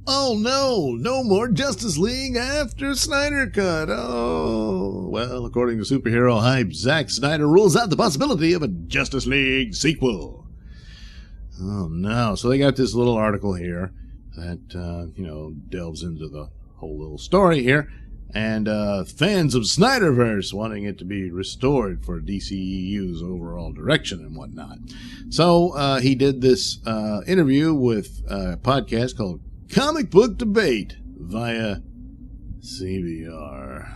Oh no, no more Justice League after Snyder Cut. Oh, well, according to superhero hype, Zack Snyder rules out the possibility of a Justice League sequel. Oh no, so they got this little article here that, delves into the whole little story here. And fans of Snyderverse wanting it to be restored for DCEU's overall direction and whatnot. So he did this interview with a podcast called Comic Book Debate via CBR.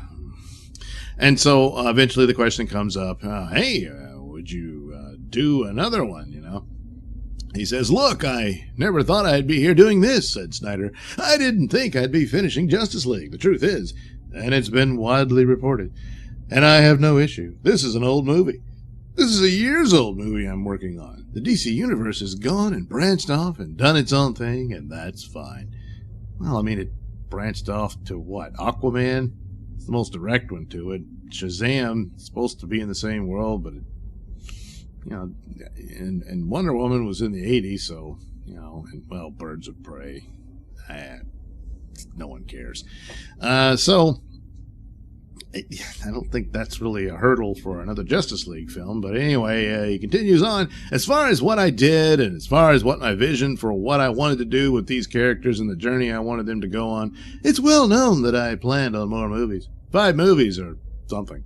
And so eventually the question comes up, hey, would you do another one, He says, look, I never thought I'd be here doing this, said Snyder. I didn't think I'd be finishing Justice League. The truth is, and it's been widely reported, and I have no issue. This is an old movie. This is a years-old movie I'm working on. The DC Universe has gone and branched off and done its own thing, and that's fine. Well, I mean, it branched off to what? Aquaman? It's the most direct one to it. Shazam, it's supposed to be in the same world, but, and Wonder Woman was in the 80s, so, Birds of Prey. No one cares. So I don't think that's really a hurdle for another Justice League film. But anyway, he continues on. As far as what I did and as far as what my vision for what I wanted to do with these characters and the journey I wanted them to go on, it's well known that I planned on more movies. 5 movies or something,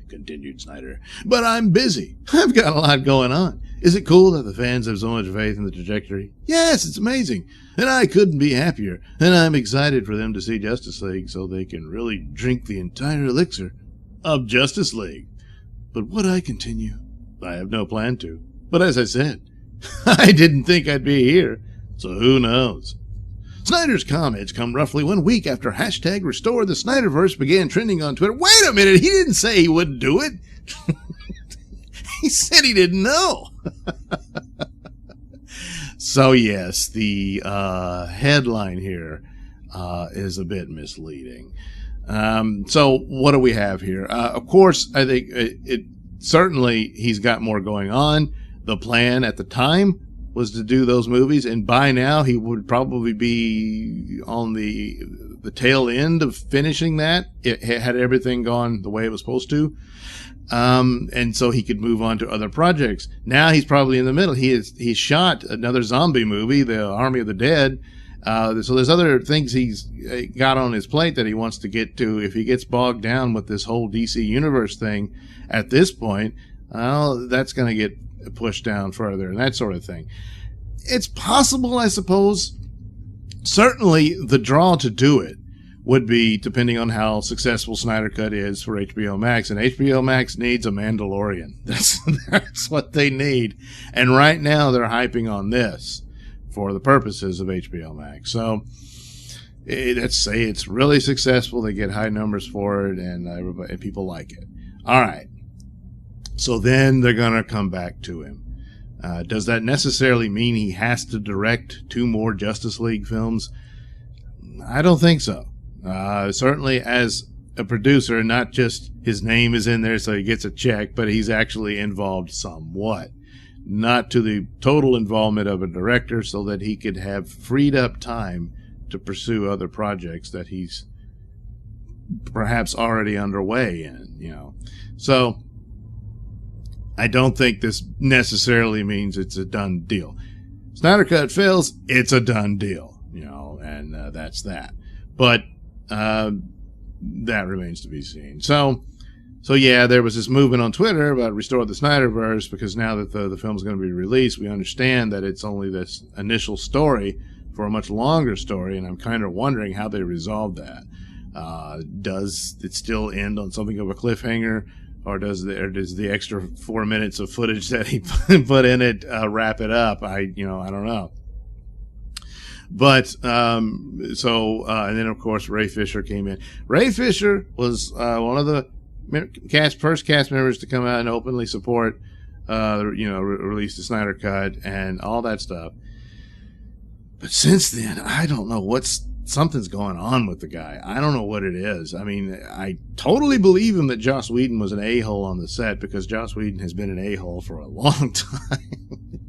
continued Snyder. But I'm busy. I've got a lot going on. Is it cool that the fans have so much faith in the trajectory? Yes, it's amazing. And I couldn't be happier. And I'm excited for them to see Justice League so they can really drink the entire elixir of Justice League. But would I continue? I have no plan to. But as I said, I didn't think I'd be here. So who knows? Snyder's comments come roughly 1 week after hashtag Restore the Snyderverse began trending on Twitter. Wait a minute, he didn't say he wouldn't do it. He said he didn't know. So yes, the headline here is a bit misleading. So what do we have here? Of course, I think it certainly he's got more going on. The plan at the time was to do those movies, and by now he would probably be on the tail end of finishing that. It had everything gone the way it was supposed to. And so he could move on to other projects. Now he's probably in the middle. He's shot another zombie movie, The Army of the Dead. So there's other things he's got on his plate that he wants to get to. If he gets bogged down with this whole DC Universe thing at this point, well, that's going to get pushed down further and that sort of thing. It's possible, I suppose. Certainly the draw to do it would be depending on how successful Snyder Cut is for HBO Max. And HBO Max needs a Mandalorian. That's what they need. And right now they're hyping on this for the purposes of HBO Max. So let's say it's really successful. They get high numbers for it and people like it. All right. So then they're going to come back to him. Does that necessarily mean he has to direct 2 more Justice League films? I don't think so. Certainly as a producer, not just his name is in there so he gets a check, but he's actually involved somewhat. Not to the total involvement of a director so that he could have freed up time to pursue other projects that he's perhaps already underway in, So I don't think this necessarily means it's a done deal. Snyder Cut fails, it's a done deal, and that's that. But that remains to be seen. So yeah, there was this movement on Twitter about Restore the Snyderverse because now that the film's going to be released, we understand that it's only this initial story for a much longer story, and I'm kind of wondering how they resolve that. Does it still end on something of a cliffhanger, or does the extra 4 minutes of footage that he put in it wrap it up? I don't know. But, and then of course Ray Fisher came in. Ray Fisher was, one of the first cast members to come out and openly support, release the Snyder Cut and all that stuff. But since then, I don't know something's going on with the guy. I don't know what it is. I mean, I totally believe him that Joss Whedon was an a-hole on the set because Joss Whedon has been an a-hole for a long time.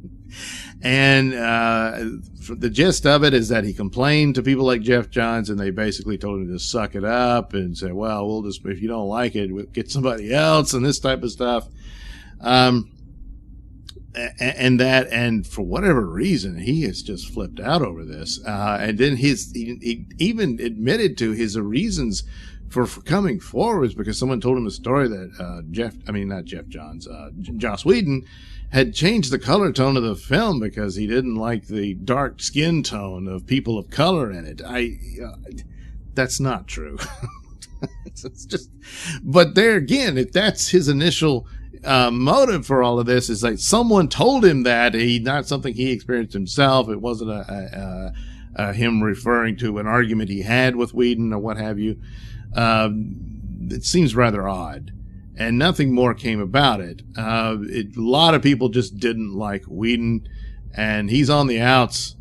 And the gist of it is that he complained to people like Jeff Johns, and they basically told him to suck it up and say, well, we'll just, if you don't like it, we'll get somebody else, and this type of stuff. And for whatever reason, he has just flipped out over this. And then he even admitted to his reasons for coming forward was because someone told him a story that Joss Whedon had changed the color tone of the film because he didn't like the dark skin tone of people of color in it. That's not true. It's just, but there again, if that's his initial motive for all of this, is like someone told him that, not something he experienced himself. It wasn't him referring to an argument he had with Whedon or what have you. It seems rather odd, and nothing more came about it. A lot of people just didn't like Whedon, and he's on the outs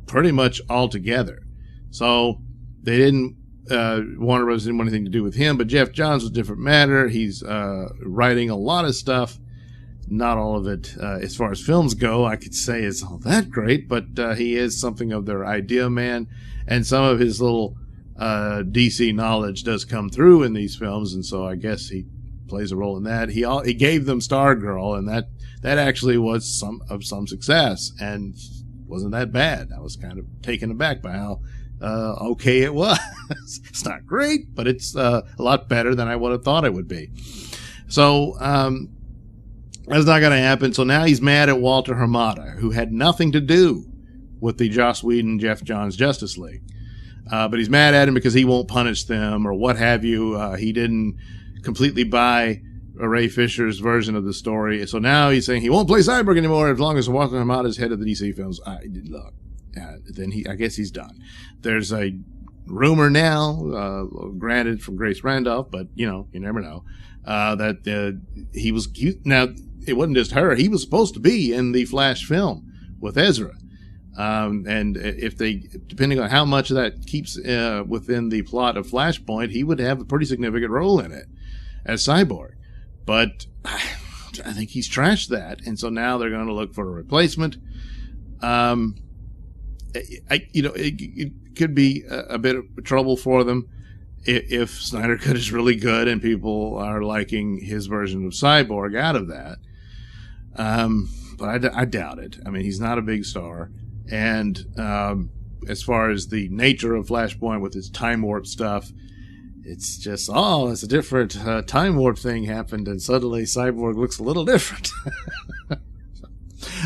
pretty much altogether. So they didn't, Warner Bros. Didn't want anything to do with him, but Jeff Johns was a different matter. He's writing a lot of stuff. Not all of it, as far as films go, I could say is all that great, but he is something of their idea man, and some of his little DC knowledge does come through in these films, and so I guess he plays a role in that. He gave them Stargirl, and that actually was some success, and wasn't that bad. I was kind of taken aback by how okay it was. It's not great, but it's a lot better than I would have thought it would be. So that's not going to happen. So now he's mad at Walter Hamada, who had nothing to do with the Joss Whedon, Jeff Johns Justice League. But he's mad at him because he won't punish them or what have you. He didn't completely buy Ray Fisher's version of the story. So now he's saying he won't play Cyborg anymore as long as Walter Hamada is head of the DC films. Look, then I guess he's done. There's a rumor now, granted from Grace Randolph, but you never know, that now it wasn't just her. He was supposed to be in the Flash film with Ezra. And if they, depending on how much of that keeps within the plot of Flashpoint, he would have a pretty significant role in it as Cyborg. But I think he's trashed that, and so now they're going to look for a replacement. It could be a bit of trouble for them if Snyder Cut is really good and people are liking his version of Cyborg out of that. But I doubt it. I mean, he's not a big star. And as far as the nature of Flashpoint with its time warp stuff, it's just, it's a different time warp thing happened, and suddenly Cyborg looks a little different.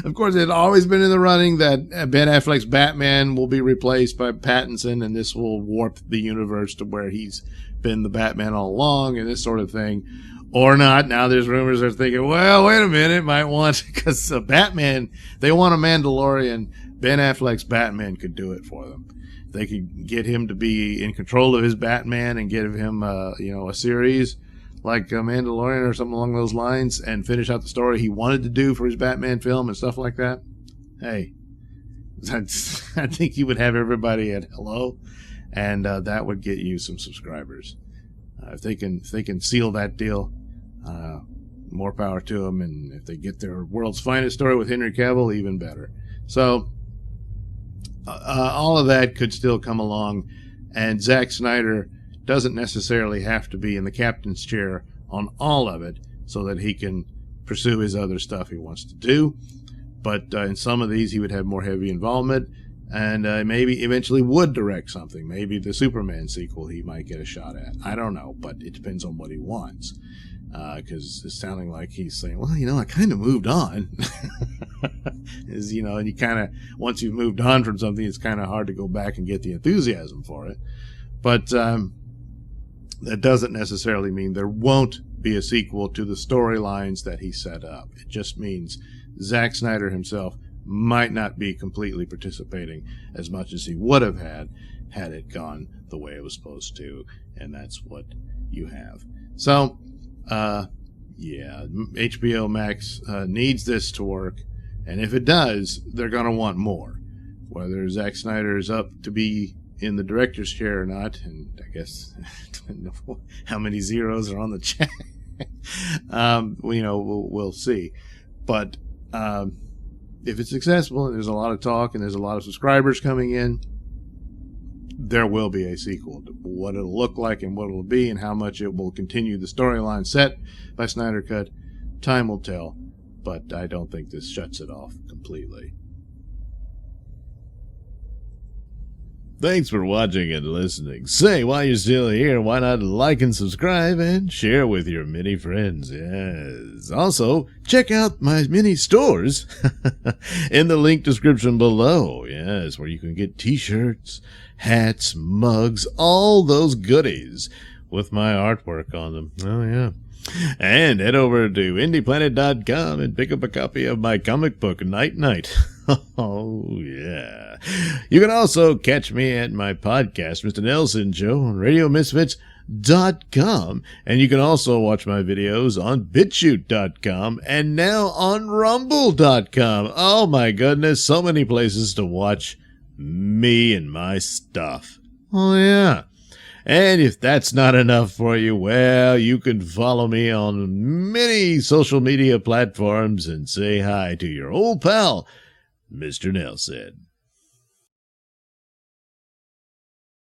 Of course, it had always been in the running that Ben Affleck's Batman will be replaced by Pattinson, and this will warp the universe to where he's been the Batman all along, and this sort of thing. Or not. Now there's rumors they're thinking, well, wait a minute, might want, because Batman, they want a Mandalorian. Ben Affleck's Batman could do it for them. They could get him to be in control of his Batman and give him, a series like Mandalorian or something along those lines, and finish out the story he wanted to do for his Batman film and stuff like that. Hey, I think you would have everybody at hello, and that would get you some subscribers. If they can seal that deal, more power to them. And if they get their world's finest story with Henry Cavill, even better. So all of that could still come along, and Zack Snyder doesn't necessarily have to be in the captain's chair on all of it so that he can pursue his other stuff he wants to do. But in some of these, he would have more heavy involvement, and maybe eventually would direct something. Maybe the Superman sequel he might get a shot at. I don't know, but it depends on what he wants. Because it's sounding like he's saying, well, I kind of moved on. And you kind of, once you've moved on from something, it's kind of hard to go back and get the enthusiasm for it. But that doesn't necessarily mean there won't be a sequel to the storylines that he set up. It just means Zack Snyder himself might not be completely participating as much as he would have had it gone the way it was supposed to, and that's what you have. So, HBO Max needs this to work, and if it does, they're going to want more. Whether Zack Snyder is up to be in the director's chair or not, and I guess I don't know how many zeros are on the check. We'll see. But if it's successful and there's a lot of talk and there's a lot of subscribers coming in, there will be a sequel. What it'll look like and what it'll be and how much it will continue the storyline set by Snyder Cut, time will tell. But I don't think this shuts it off completely. Thanks for watching and listening. Say, while you're still here, why not like and subscribe and share with your many friends? Yes. Also, check out my mini stores in the link description below. Yes, where you can get t-shirts, hats, mugs, all those goodies with my artwork on them. Oh, yeah. And head over to indieplanet.com and pick up a copy of my comic book, Night Night. Oh, yeah. You can also catch me at my podcast, Mr Nailsin Show, on RadioMisfits.com. And you can also watch my videos on BitChute.com and now on Rumble.com. Oh, my goodness. So many places to watch me and my stuff. Oh, yeah. And if that's not enough for you, well, you can follow me on many social media platforms and say hi to your old pal, Mr. Nailsin.